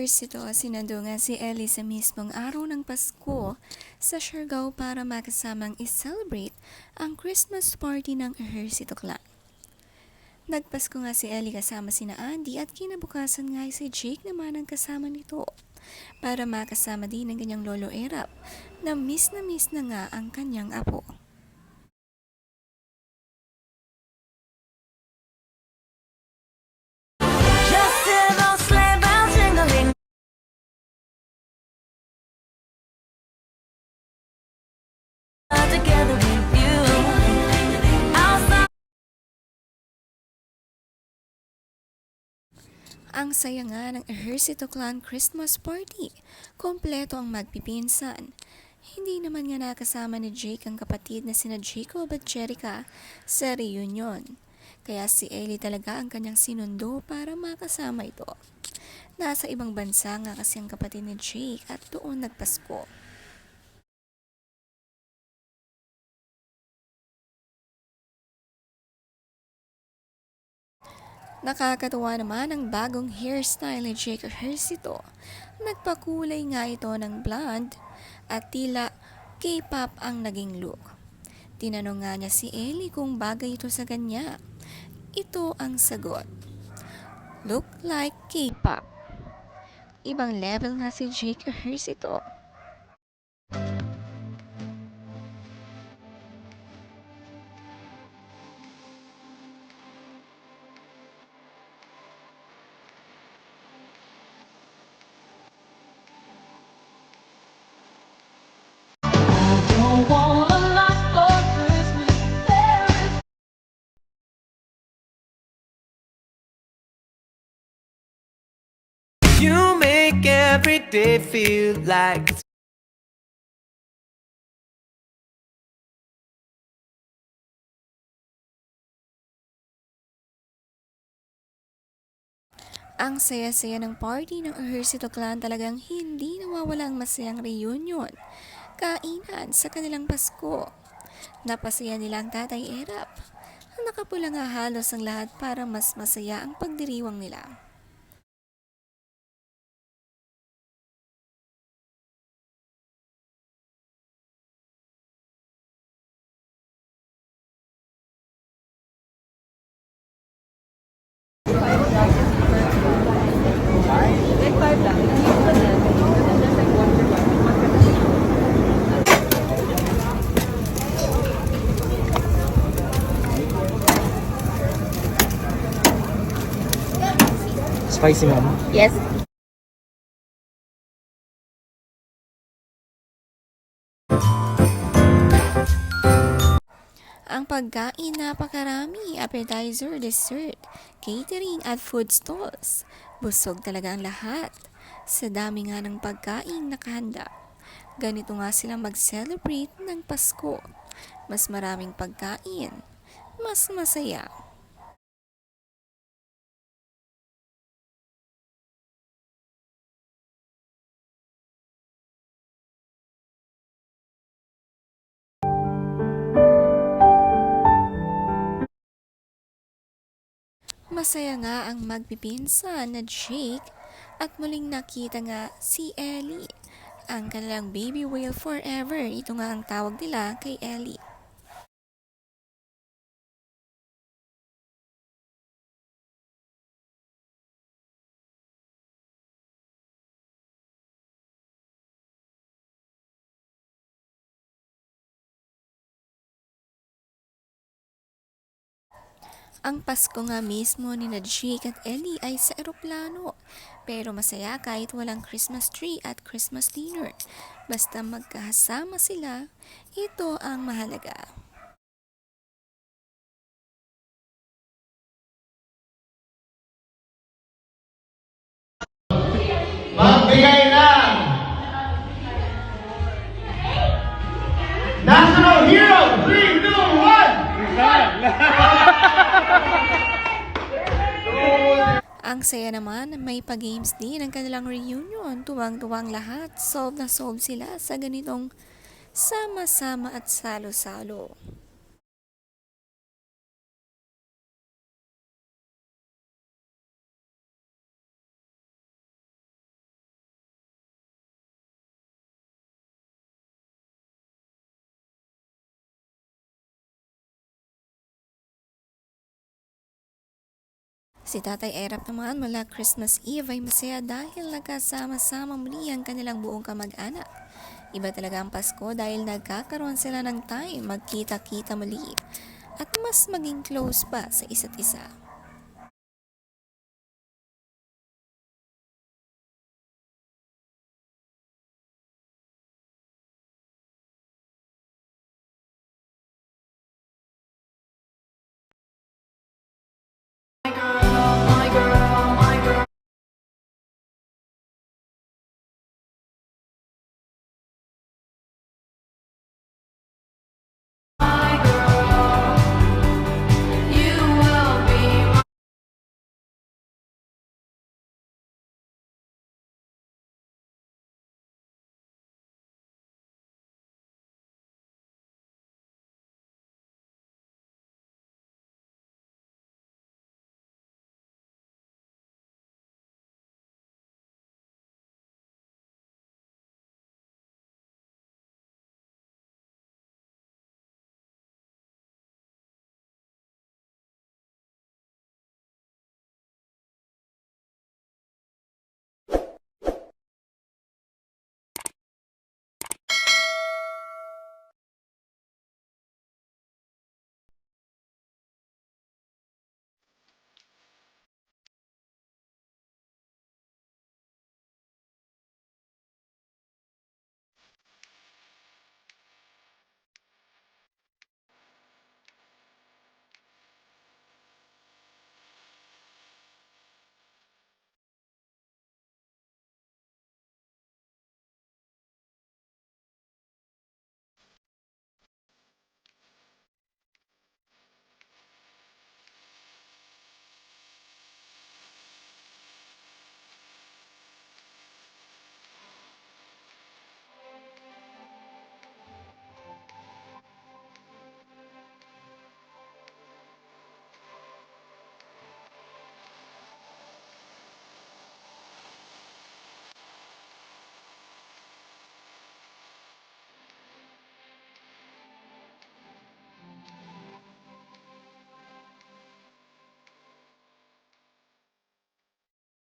Ejército, sinandungan si Ellie sa mismong araw ng Pasko sa Siargao para makasamang i-celebrate ang Christmas party ng Ejército Clan. Nagpasko nga si Ellie kasama sina Andy at kinabukasan nga si Jake naman ang kasama nito para makasama din ang kanyang lolo Erap na miss na nga ang kanyang apo. Together with you. Ang saya nga ng Ejército Clan Christmas Party. Kompleto ang magpipinsan. Hindi naman nga nakasama ni Jake ang kapatid na sina Jacob at Jerica sa reunion. Kaya si Ellie talaga ang kanyang sinundo para makasama ito. Nasa ibang bansa nga kasi ang kapatid ni Jake at doon nagpasko. Nakakatuwa naman ang bagong hairstyle ni Jake Ejército. Nagpakulay nga ito ng blonde at tila K-pop ang naging look. Tinanong nga niya si Ellie kung bagay ito sa kanya. Ito ang sagot. Look like K-pop. Ibang level na si Jake Ejército. You make every day feel like Ang saya-saya ng party ng Ejército Clan, talagang hindi nawawala ang masayang reunion. Kainan sa kanilang Pasko. Napasaya nila ang Tatay Erap. Nakapula nga halos ang lahat para mas masaya ang pagdiriwang nila. Spicy, ma'am. Yes. Ang pagkain napakarami, appetizer, dessert, catering at food stalls. Busog talaga ang lahat. Sa dami nga ng pagkain nakahanda. Ganito nga sila mag-celebrate ng Pasko. Mas maraming pagkain, mas masaya. Masaya nga ang magpipinsan na Jake at muling nakita nga si Ellie. Ang kanilang baby whale forever, ito nga ang tawag nila kay Ellie. Ang Pasko nga mismo ni Jake at Ellie ay sa eroplano. Pero masaya kahit walang Christmas tree at Christmas dinner. Basta magkasama sila, ito ang mahalaga. Magbigay ng National Hero! 3, 2, 1! Ang saya naman, may pa-games din ang kanilang reunion. Tuwang-tuwang lahat, solve na solve sila sa ganitong sama-sama at salo-salo. Si Tatay Erap naman mula Christmas Eve ay masaya dahil nagkasama-sama muli ang kanilang buong kamag-anak. Iba talaga ang Pasko dahil nagkakaroon sila ng time magkita-kita muli at mas maging close pa sa isa't isa.